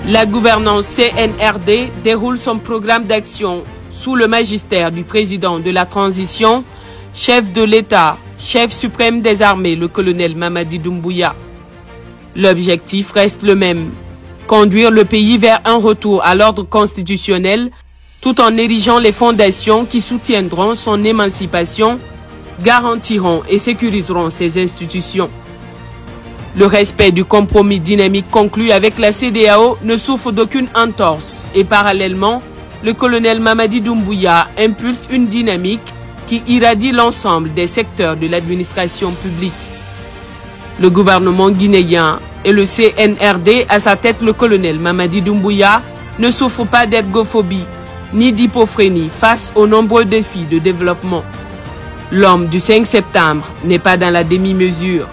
La gouvernance CNRD déroule son programme d'action sous le magistère du président de la transition, chef de l'État, chef suprême des armées, le colonel Mamadi Doumbouya. L'objectif reste le même, conduire le pays vers un retour à l'ordre constitutionnel tout en érigeant les fondations qui soutiendront son émancipation, garantiront et sécuriseront ses institutions. Le respect du compromis dynamique conclu avec la CEDEAO ne souffre d'aucune entorse et parallèlement, le colonel Mamadi Doumbouya impulse une dynamique qui irradie l'ensemble des secteurs de l'administration publique. Le gouvernement guinéen et le CNRD, à sa tête le colonel Mamadi Doumbouya, ne souffrent pas d'ergophobie ni d'hypophrénie face aux nombreux défis de développement. L'homme du 5 septembre n'est pas dans la demi-mesure.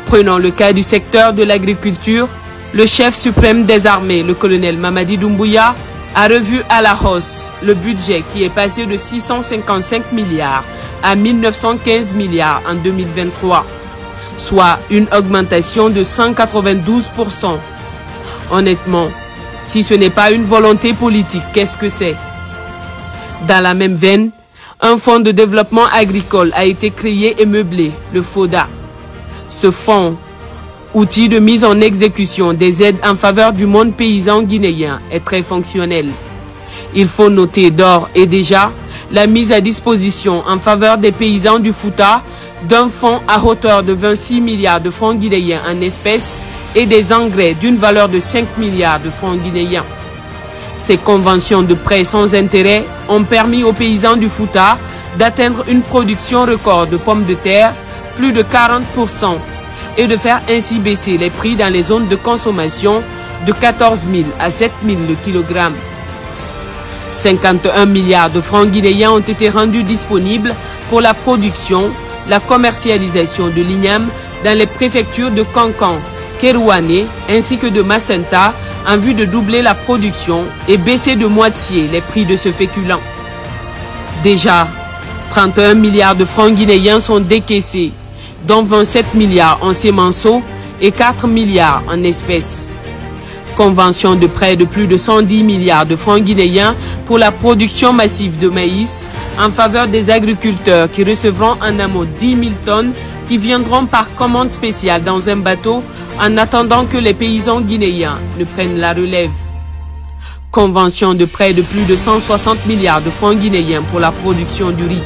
Prenons le cas du secteur de l'agriculture, le chef suprême des armées, le colonel Mamadi Doumbouya, a revu à la hausse le budget qui est passé de 655 milliards à 1915 milliards en 2023, soit une augmentation de 192%. Honnêtement, si ce n'est pas une volonté politique, qu'est-ce que c'est? Dans la même veine, un fonds de développement agricole a été créé et meublé, le FODA. Ce fonds, outil de mise en exécution des aides en faveur du monde paysan guinéen, est très fonctionnel. Il faut noter d'ores et déjà la mise à disposition en faveur des paysans du Fouta d'un fonds à hauteur de 26 milliards de francs guinéens en espèces et des engrais d'une valeur de 5 milliards de francs guinéens. Ces conventions de prêts sans intérêt ont permis aux paysans du Fouta d'atteindre une production record de pommes de terre, plus de 40%, et de faire ainsi baisser les prix dans les zones de consommation de 14 000 à 7 000 le kilogramme. 51 milliards de francs guinéens ont été rendus disponibles pour la production, la commercialisation de l'igname dans les préfectures de Kankan, Kerouané ainsi que de Macenta en vue de doubler la production et baisser de moitié les prix de ce féculent. Déjà, 31 milliards de francs guinéens sont décaissés, dont 27 milliards en sémenceaux et 4 milliards en espèces. Convention de prêt de plus de 110 milliards de francs guinéens pour la production massive de maïs en faveur des agriculteurs qui recevront en amont 10 000 tonnes qui viendront par commande spéciale dans un bateau en attendant que les paysans guinéens ne prennent la relève. Convention de prêt de plus de 160 milliards de francs guinéens pour la production du riz.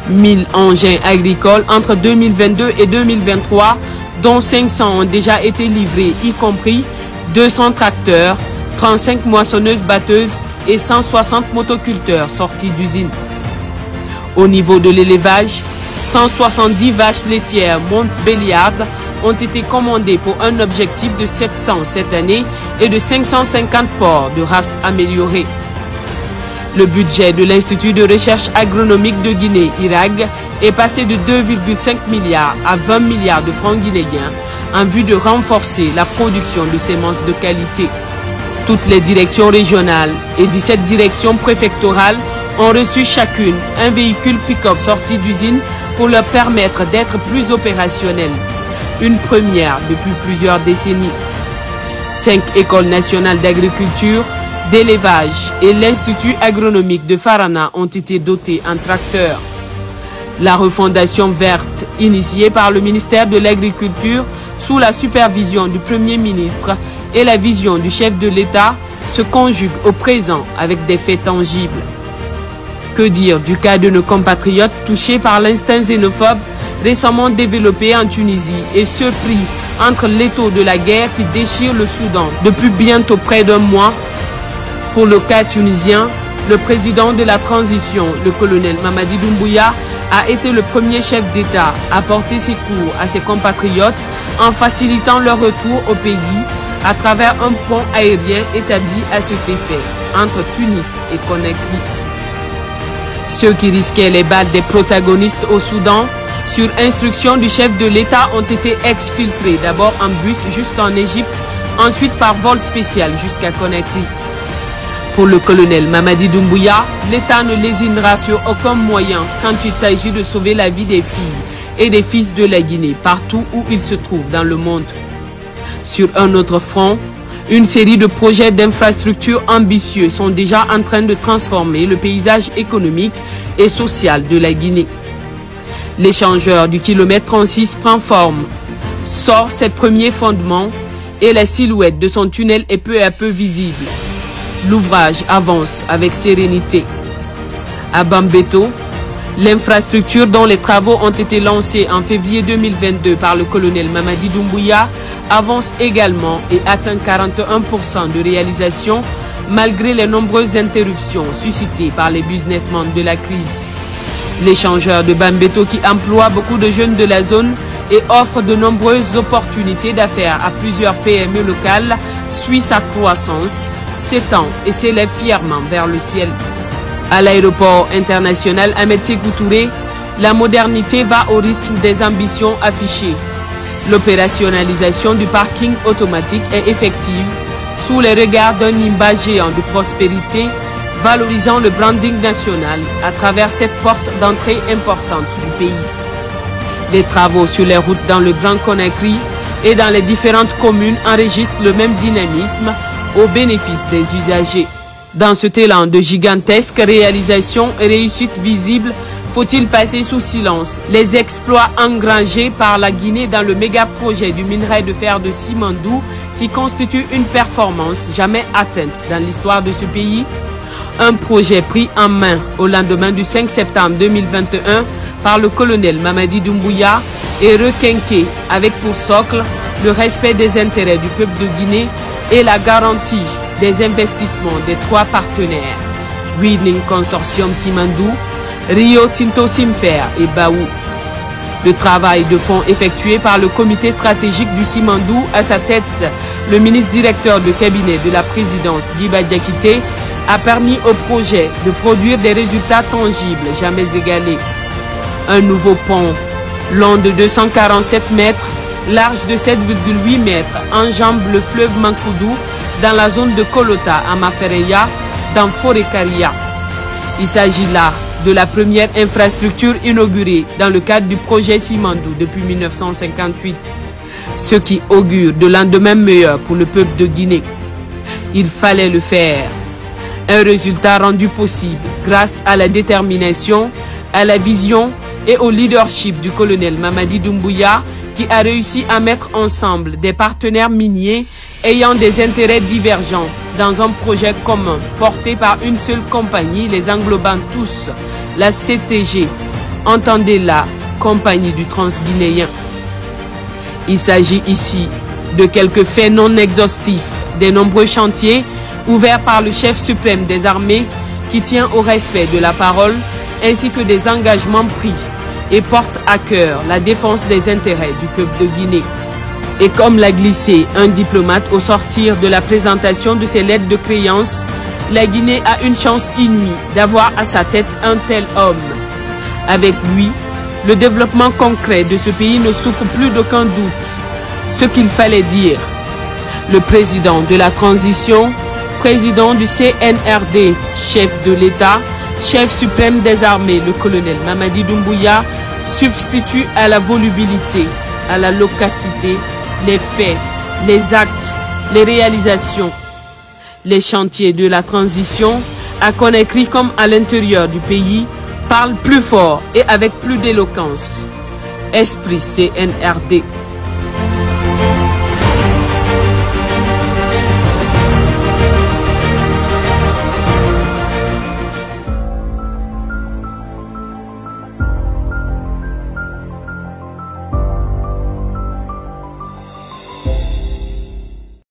1000 engins agricoles entre 2022 et 2023, dont 500 ont déjà été livrés, y compris 200 tracteurs, 35 moissonneuses-batteuses et 160 motoculteurs sortis d'usine. Au niveau de l'élevage, 170 vaches laitières Montbéliarde ont été commandées pour un objectif de 700 cette année et de 550 porcs de race améliorée. Le budget de l'Institut de recherche agronomique de Guinée, IRAG, est passé de 2,5 milliards à 20 milliards de francs guinéens en vue de renforcer la production de semences de qualité. Toutes les directions régionales et 17 directions préfectorales ont reçu chacune un véhicule pick-up sorti d'usine pour leur permettre d'être plus opérationnels. Une première depuis plusieurs décennies. 5 écoles nationales d'agriculture, d'élevage et l'Institut agronomique de Farana ont été dotés en tracteurs. La refondation verte, initiée par le ministère de l'Agriculture sous la supervision du Premier ministre et la vision du chef de l'État, se conjugue au présent avec des faits tangibles. Que dire du cas de nos compatriotes touchés par l'instinct xénophobe récemment développé en Tunisie et ce pris entre l'étau de la guerre qui déchire le Soudan depuis bientôt près d'un mois? Pour le cas tunisien, le président de la transition, le colonel Mamadi Doumbouya, a été le premier chef d'État à porter secours à ses compatriotes en facilitant leur retour au pays à travers un pont aérien établi à cet effet entre Tunis et Conakry. Ceux qui risquaient les balles des protagonistes au Soudan, sur instruction du chef de l'État, ont été exfiltrés d'abord en bus jusqu'en Égypte, ensuite par vol spécial jusqu'à Conakry. Pour le colonel Mamadi Doumbouya, l'État ne lésinera sur aucun moyen quand il s'agit de sauver la vie des filles et des fils de la Guinée, partout où ils se trouvent dans le monde. Sur un autre front, Une série de projets d'infrastructures ambitieux sont déjà en train de transformer le paysage économique et social de la Guinée. L'échangeur du kilomètre 36 prend forme, sort ses premiers fondements et la silhouette de son tunnel est peu à peu visible. L'ouvrage avance avec sérénité. À Bambeto, l'infrastructure dont les travaux ont été lancés en février 2022 par le colonel Mamadi Doumbouya avance également et atteint 41% de réalisation malgré les nombreuses interruptions suscitées par les businessmen de la crise. L'échangeur de Bambeto qui emploie beaucoup de jeunes de la zone et offre de nombreuses opportunités d'affaires à plusieurs PME locales suit sa croissance, s'étend et s'élève fièrement vers le ciel. À l'aéroport international Ahmed Sékou Touré, la modernité va au rythme des ambitions affichées. L'opérationnalisation du parking automatique est effective sous les regards d'un Nimba géant de prospérité, valorisant le branding national à travers cette porte d'entrée importante du pays. Les travaux sur les routes dans le Grand Conakry et dans les différentes communes enregistrent le même dynamisme au bénéfice des usagers. Dans cet élan de gigantesques réalisations et réussites visibles, faut-il passer sous silence les exploits engrangés par la Guinée dans le méga-projet du minerai de fer de Simandou qui constitue une performance jamais atteinte dans l'histoire de ce pays? Un projet pris en main au lendemain du 5 septembre 2021 par le colonel Mamadi Doumbouya et requinqué avec pour socle le respect des intérêts du peuple de Guinée et la garantie des investissements des trois partenaires, Winning Consortium Simandou, Rio Tinto Simfer et Baou. Le travail de fond effectué par le comité stratégique du Simandou, à sa tête le ministre directeur de cabinet de la présidence Diba Diakité, a permis au projet de produire des résultats tangibles jamais égalés. Un nouveau pont long de 247 mètres, large de 7,8 mètres, enjambe le fleuve Mankoudou dans la zone de Kolota à Mafereya, dans Forêt-Karia. Il s'agit là de la première infrastructure inaugurée dans le cadre du projet Simandou depuis 1958, ce qui augure de lendemain meilleur pour le peuple de Guinée. Il fallait le faire. Un résultat rendu possible grâce à la détermination, à la vision et au leadership du colonel Mamadi Doumbouya qui a réussi à mettre ensemble des partenaires miniers ayant des intérêts divergents dans un projet commun porté par une seule compagnie, les englobant tous, la CTG, entendez la Compagnie du Transguinéen. Il s'agit ici de quelques faits non exhaustifs des nombreux chantiers ouverts par le chef suprême des armées qui tient au respect de la parole ainsi que des engagements pris et porte à cœur la défense des intérêts du peuple de Guinée. Et comme l'a glissé un diplomate au sortir de la présentation de ses lettres de créance, la Guinée a une chance inouïe d'avoir à sa tête un tel homme. Avec lui, le développement concret de ce pays ne souffre plus d'aucun doute. Ce qu'il fallait dire. Le président de la transition, président du CNRD, chef de l'État, chef suprême des armées, le colonel Mamadi Doumbouya, substitue à la volubilité, à la loquacité, les faits, les actes, les réalisations. Les chantiers de la transition, à Conakry comme à l'intérieur du pays, parlent plus fort et avec plus d'éloquence. Esprit CNRD.